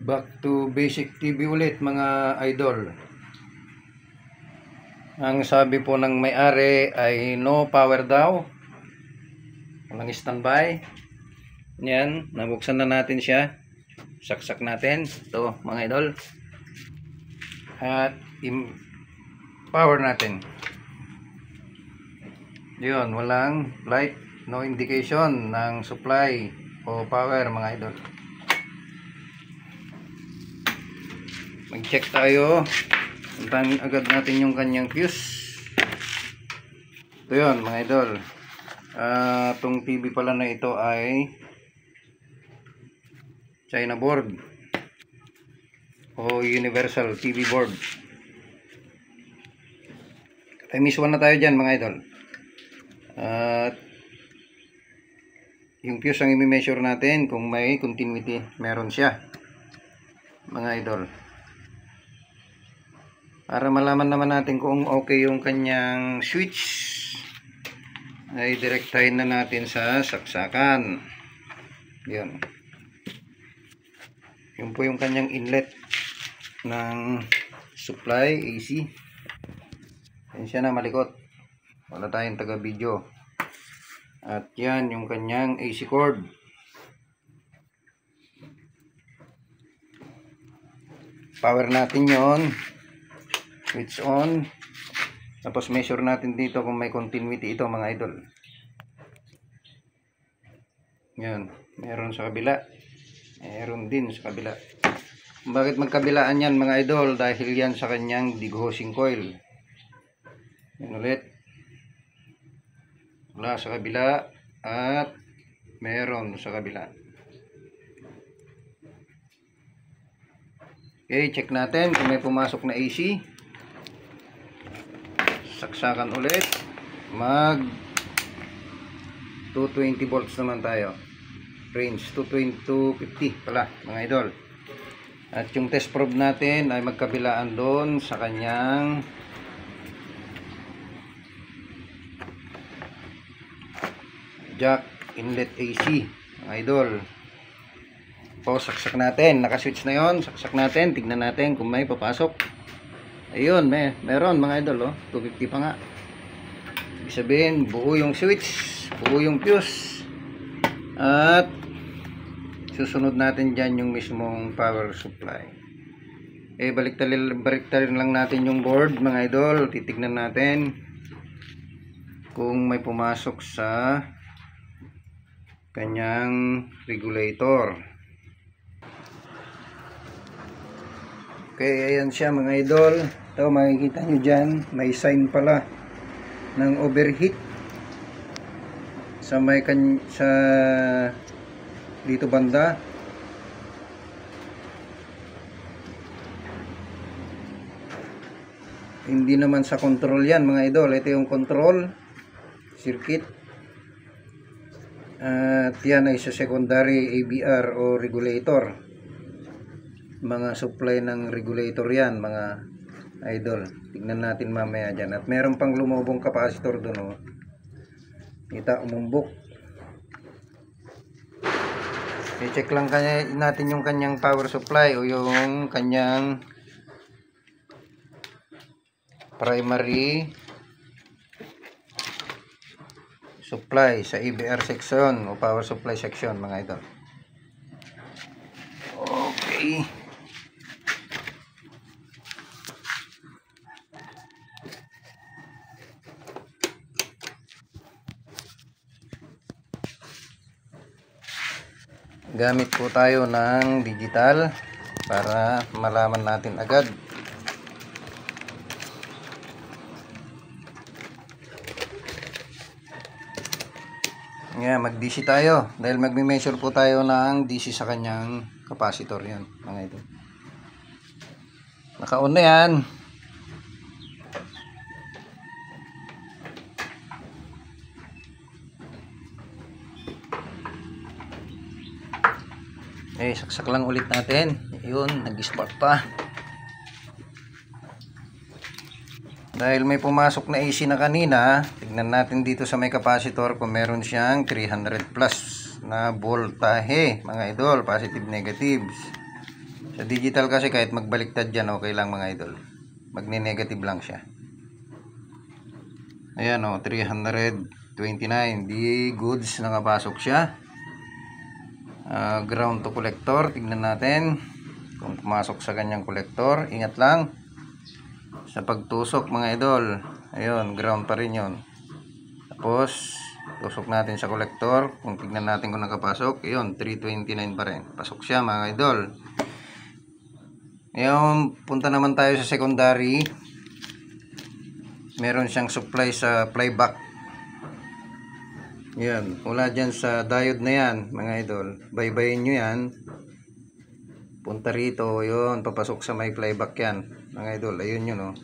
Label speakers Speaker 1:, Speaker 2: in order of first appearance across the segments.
Speaker 1: Back to basic TV ulit mga idol. Ang sabi po ng may-ari ay no power daw. Walang standby. Yan, nabuksan na natin siya. Saksak natin. Ito mga idol. At power natin. Yun, walang light, no indication ng supply o power mga idol. Mag-check tayo. Puntahan agad natin yung kanyang fuse. Ito yun mga idol. Itong TV pala na ito ay China board o Universal TV board. Times 1 na tayo dyan mga idol. Yung fuse ang i-measure natin kung may continuity. Meron siya mga idol. Para malaman naman natin kung okay yung kanyang switch, ay direktahin na natin sa saksakan. Yun. Yun po yung kanyang inlet ng supply AC. Yan siya na malikot. Wala tayong taga video. At yan yung kanyang AC cord. Power natin yon. Switch on. Tapos measure natin dito kung may continuity ito mga idol. Yan. Meron sa kabila. Meron din sa kabila. Bakit magkabilaan yan mga idol? Dahil yan sa kanyang deghosing coil. Yan ulit. Wala sa kabila. At meron sa kabila. Okay, check natin kung may pumasok na AC. Saksakan ulit. Mag 220 volts naman tayo. Range 250 pala mga idol. At yung test probe natin ay magkabilaan doon sa kanyang jack inlet AC mga idol. O saksak natin. Nakaswitch na yon. Saksak natin. Tignan natin kung may papasok. Ayun, meron mga idol, oh. 250 pa nga. Ibig sabihin, buo yung switch, buo yung fuse. At susunod natin dyan yung mismong power supply. Baliktarin lang natin yung board mga idol. Titignan natin kung may pumasok sa kanyang regulator. Okay, ayan siya mga idol. Ito, makikita nyo dyan, may sign pala ng overheat sa dito banda. Hindi naman sa control yan mga idol. Ito yung control circuit. At yan ay sa secondary ABR o regulator. Mga supply ng regulator yan mga idol. Tignan natin mamaya dyan. At meron pang lumubong capacitor doon, oh. Kita, umumbok. I-check lang natin yung kanyang power supply o yung kanyang primary supply sa ABR section o power supply section mga idol. Okay. Gamit po tayo ng digital para malaman natin agad. Mag-DC tayo dahil magme-measure po tayo ng DC sa kanyang capacitor yan mga ito. Naka-on na yan. Saksak lang ulit natin. Yun, nag-spark pa. Dahil may pumasok na AC na kanina, tignan natin dito sa may capacitor kung meron siyang 300 plus na voltahe, mga idol, positive negatives. Sa digital kasi kahit magbaliktad dyan, okay lang mga idol. Magne-negative lang siya. Ayan o, 329. Di goods, nakapasok siya. Ground to collector. Tignan natin kung pumasok sa kanyang collector. Ingat lang sa pagtusok mga idol. Ayun, ground pa rin yun. Tapos tusok natin sa collector. Kung tignan natin kung nakapasok, ayun, 329 pa rin. Pasok siya mga idol. Ngayon, punta naman tayo sa secondary. Meron siyang supply sa playback. Yan, wala dyan sa diode na yan mga idol. Baybayin nyo yan. Punta rito, yun, papasok sa may playback yan mga idol. Ayun yun, oh.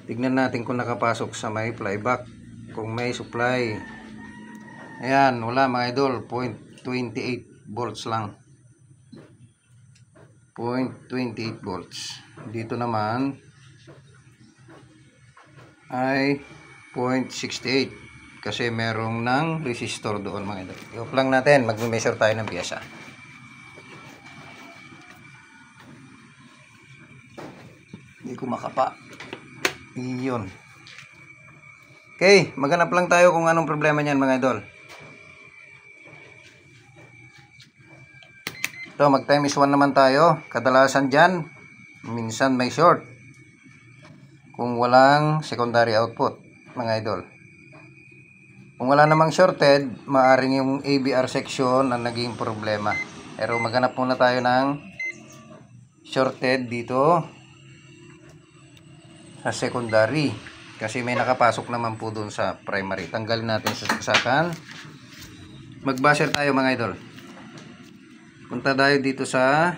Speaker 1: Tignan natin kung nakapasok sa may playback, kung may supply. Ayan, wala mga idol. 0.28 volts lang. 0.28 volts. Dito naman ay 0.68 kasi merong ng resistor doon mga idol. I-off lang natin, mag-measure tayo ng piyesa. Hindi ko makapa. Iyon. Okay, maghanap lang tayo kung anong problema niyan mga idol. So, mag time is 1 naman tayo. Kadalasan dyan, minsan may short kung walang secondary output mga idol. Kung wala namang shorted, maaring yung ABR section ang naging problema. Pero maghanap muna tayo ng shorted dito sa secondary kasi may nakapasok naman po dun sa primary. Tanggalin natin sa saksakan. Mag-buzzer tayo mga idol. Punta tayo dito sa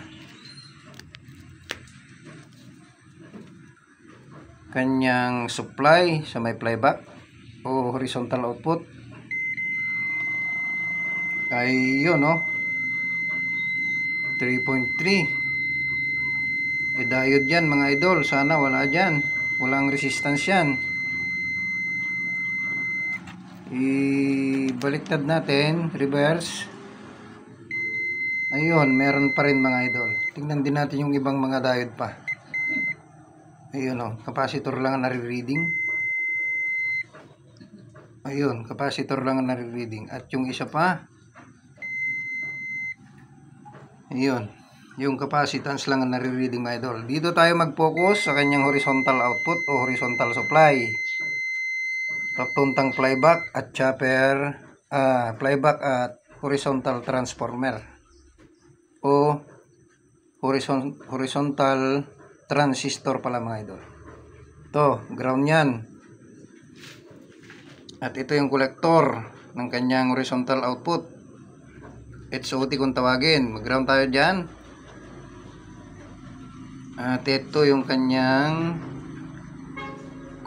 Speaker 1: kanyang supply sa may playback o horizontal output. Ay yun, no? 3.3. Diode yan mga idol. Sana wala dyan. Walang resistance yan. Ibaliktad natin. Reverse. Ayun, meron pa rin mga idol. Tingnan din natin yung ibang mga diode pa. Ayun, oh, capacitor lang ang nare-reading. Ayun, capacitor lang ang nare-reading. At yung isa pa, ayun, yung capacitance lang ang nare-reading mga idol. Dito tayo mag-focus sa kanyang horizontal output o horizontal supply. Papuntang playback at chopper, playback at horizontal transformer o horizontal transistor pala mga idol. Ito, ground yan. At ito yung collector ng kanyang horizontal output. HOT kung tawagin. Mag-ground tayo dyan. At ito yung kanyang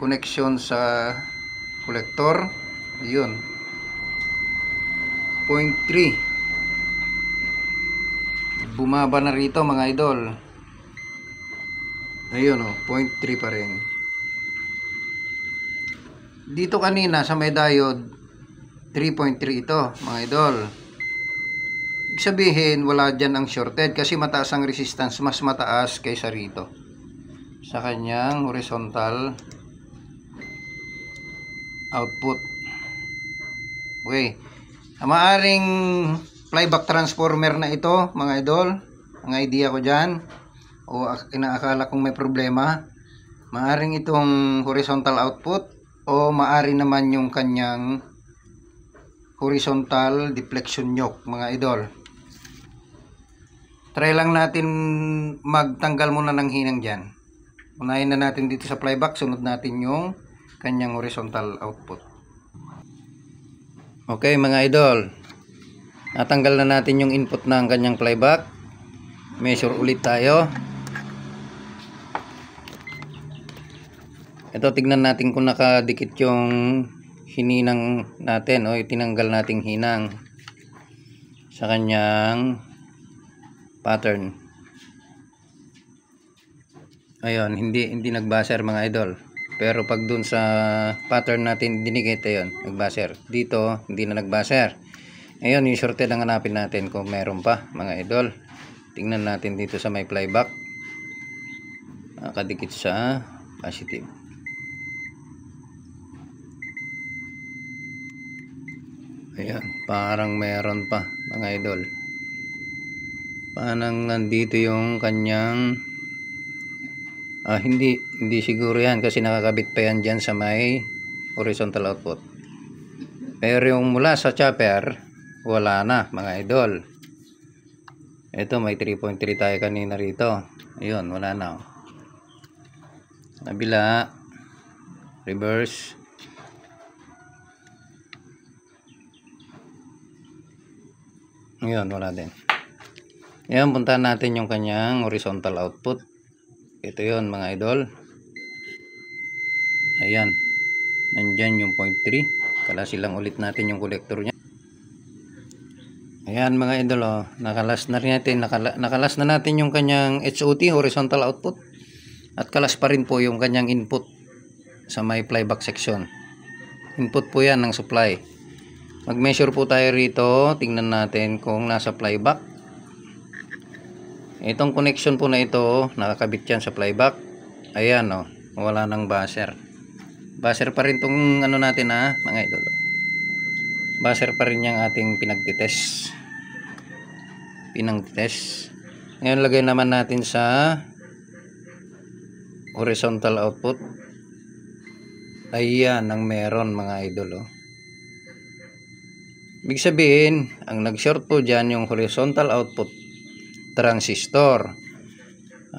Speaker 1: connection sa collector. Yun. 0.3. Bumaba na rito mga idol. Ayun, oh, 0.3 pa rin. Dito kanina sa may diode 3.3 ito mga idol. Ibig sabihin wala dyan ang shorted kasi mataas ang resistance, mas mataas kaysa rito sa kanyang horizontal output. Okay, maaring playback transformer na ito mga idol. Ang idea ko dyan o inaakala kong may problema, maaring itong horizontal output o maari naman yung kanyang horizontal deflection yoke mga idol. Try lang natin magtanggal muna ng hinang dyan. Unahin na natin dito sa playback, sunod natin yung kanyang horizontal output. Okay mga idol, natanggal na natin yung input ng kanyang playback. Measure ulit tayo. Ito, tignan natin kung nakadikit yung hininang natin o tinanggal nating hinang sa kanyang pattern. Ayun, hindi nag-buzzer mga idol. Pero pag dun sa pattern natin dinikit, ayun, nag-buzzer. Dito, hindi na nag-buzzer. Ayun, yung shorted ang hanapin natin kung meron pa mga idol. Tingnan natin dito sa may flyback. Nakadikit sa positive. Ayan, parang meron pa mga idol. Parang nandito yung kanyang hindi siguro yan kasi nakakabit pa yan dyan sa may horizontal output. Pero yung mula sa chopper, wala na mga idol. Ito may 3.3 tayo kanina rito. Ayun, wala na. Kabila, reverse. Ayun, wala din. Ayan, puntahan natin yung kanyang horizontal output. Ito yun mga idol. Ayan, nandyan yung 0.3. Kalasin lang ulit natin yung collector nya. Ayan mga idol, nakalas na natin yung kanyang HOT, horizontal output. At kalas pa rin po yung kanyang input sa may flyback section. Input po yan ng supply. Mag-measure po tayo rito. Tingnan natin kung nasa flyback. Itong connection po na ito, nakakabit yan sa flyback. Ayan wala nang buzzer. Buzzer pa rin tong ano natin mga idol. Buzzer pa rin yung ating pinagtitest. Ngayon lagay naman natin sa horizontal output. Ayan ang meron mga idol. Ibig sabihin, ang nag-short po dyan yung horizontal output transistor,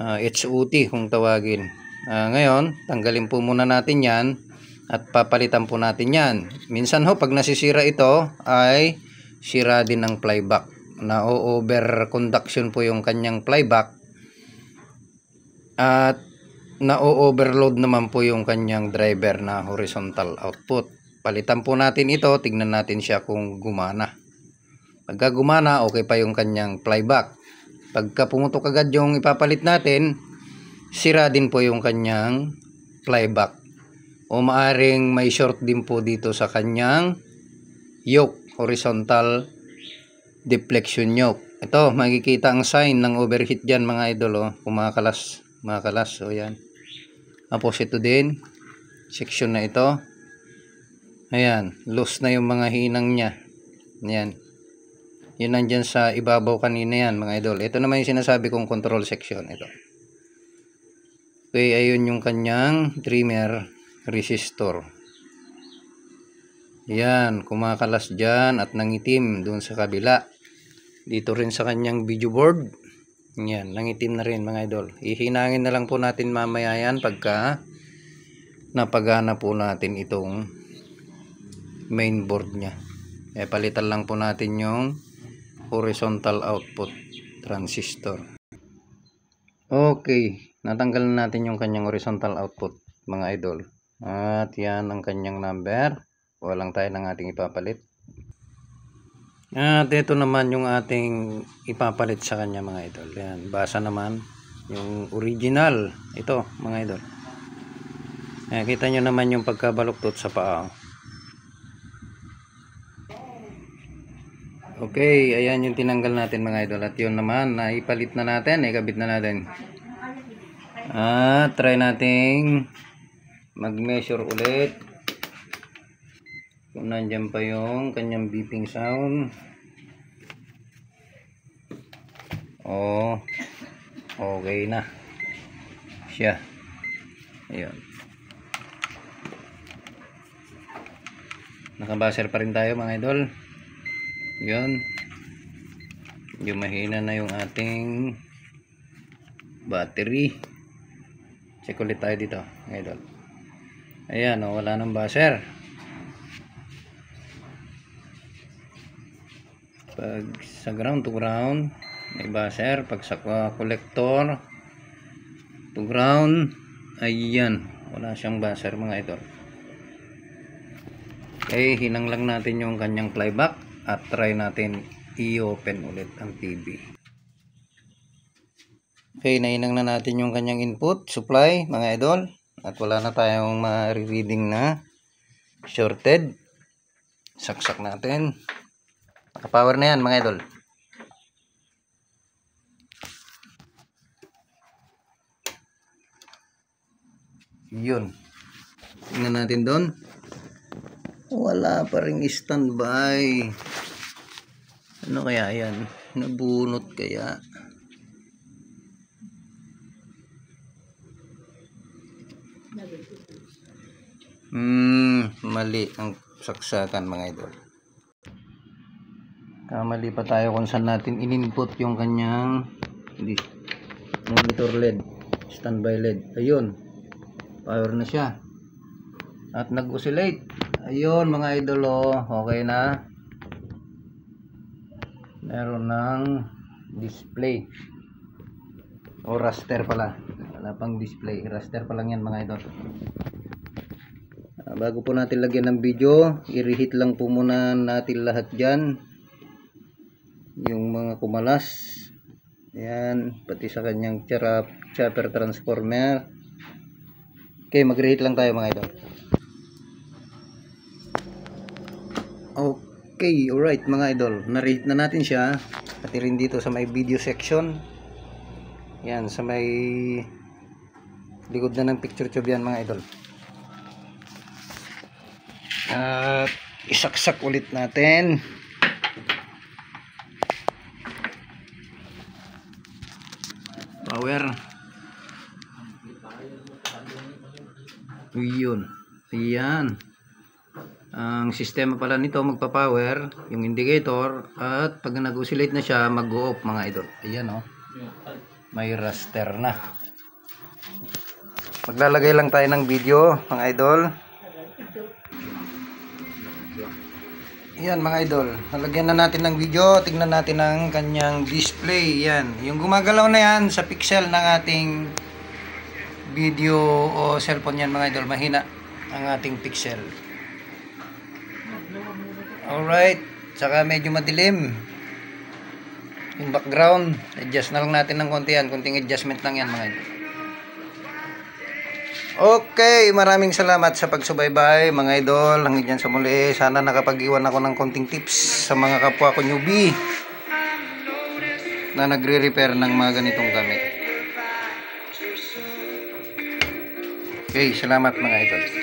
Speaker 1: HOT kung tawagin. Ngayon, tanggalin po muna natin yan at papalitan po natin yan. Minsan pag nasisira ito ay sira din ang flyback. Na-over conduction po yung kanyang flyback at na-overload naman po yung kanyang driver na horizontal output. Palitan po natin ito, tignan natin siya kung gumana. Pagka gumana, okay pa yung kanyang flyback. Pagka pumutok agad yung ipapalit natin, sira din po yung kanyang flyback. O maaring may short din po dito sa kanyang yoke, horizontal deflection yoke. Ito, makikita ang sign ng overheat dyan mga idol. Kumakalas. So yan. Tapos ito din, section na ito. Ayan, loose na yung mga hinang nya. Ayan. Yun nandyan sa ibabaw kanina yan mga idol. Ito naman yung sinasabi kong control section. Ito. Okay, ayun yung kanyang trimmer resistor. Yan, kumakalas dyan at nangitim doon sa kabila. Dito rin sa kanyang video board. Yan, nangitim na rin mga idol. Ihinangin na lang po natin mamaya yan pagka napagana po natin itong main board nya. Palitan lang po natin yung horizontal output transistor. Okay, natanggal na natin yung kanyang horizontal output mga idol. At yan ang kanyang number. Walang tayo ng ating ipapalit. At ito naman yung ating ipapalit sa kanya mga idol. Yan, basa naman yung original. Ito mga idol. Kita nyo naman yung pagkabaluktot sa paa. Okay, ayan yung tinanggal natin mga idol. At yun naman, naipalit na natin, ikabit na natin. At try nating mag-measure ulit. Kung nandyan pa yung kanyang beeping sound. Okay na siya. Ayun. Naka-buzzer pa rin tayo mga idol. Yun, yung mahina na yung ating battery. Check ulit tayo dito idol. Ayan wala nang buzzer. Pag sa ground to ground may buzzer. Pag sa collector to ground, ayan, wala siyang buzzer mga idol. Okay, hinang lang natin yung kanyang flyback. At try natin i-open ulit ang TV. Okay, nainang na natin yung kanyang input supply mga idol. At wala na tayong ma-reading na shorted. Saksak natin. Naka-power na yan mga idol. Yun. Tingnan natin doon. Wala pa ring standby. Ano kaya yan? Nabunot kaya? Mali ang saksakan mga idol. Kamali pa tayo kung saan natin in-input yung kanyang monitor LED, standby LED. Ayun, power na siya at nag-oscillate. Ayun mga idol, oh, okay na. Meron ng display o raster pala, wala pang display, raster pa lang yan mga idol. Bago po natin lagyan ng video, i-reheat lang po muna natin lahat dyan, yung mga kumalas, yan, pati sa kanyang chopper transformer. Okay, mag-reheat lang tayo mga idol. Okay, alright mga idol, na-reheat na natin siya, pati rin dito sa may video section, yan, sa may likod na ng picture tube yan mga idol. At isaksak ulit natin. Power. Yun. Ayan. Ang sistema pala nito magpa-power, yung indicator, at pag nag-oscillate na siya, mag-go-off mga idol. Ayan oh. May raster na. Maglalagay lang tayo ng video mga idol. Yan mga idol, nalagyan na natin ng video, tignan natin ang kanyang display. Yan, yung gumagalaw na yan sa pixel ng ating video o cellphone yan mga idol, mahina ang ating pixel. Alright, saka medyo madilim yung background, adjust na lang natin ng konti yan, konting adjustment lang yan mga idol. Okay, maraming salamat sa pagsubaybay mga idol. Hanggang dyan sa muli, sana nakapag-iwan ako ng konting tips sa mga kapwa ko newbie na nagre-repair ng mga ganitong gamit. Okay, salamat mga idol.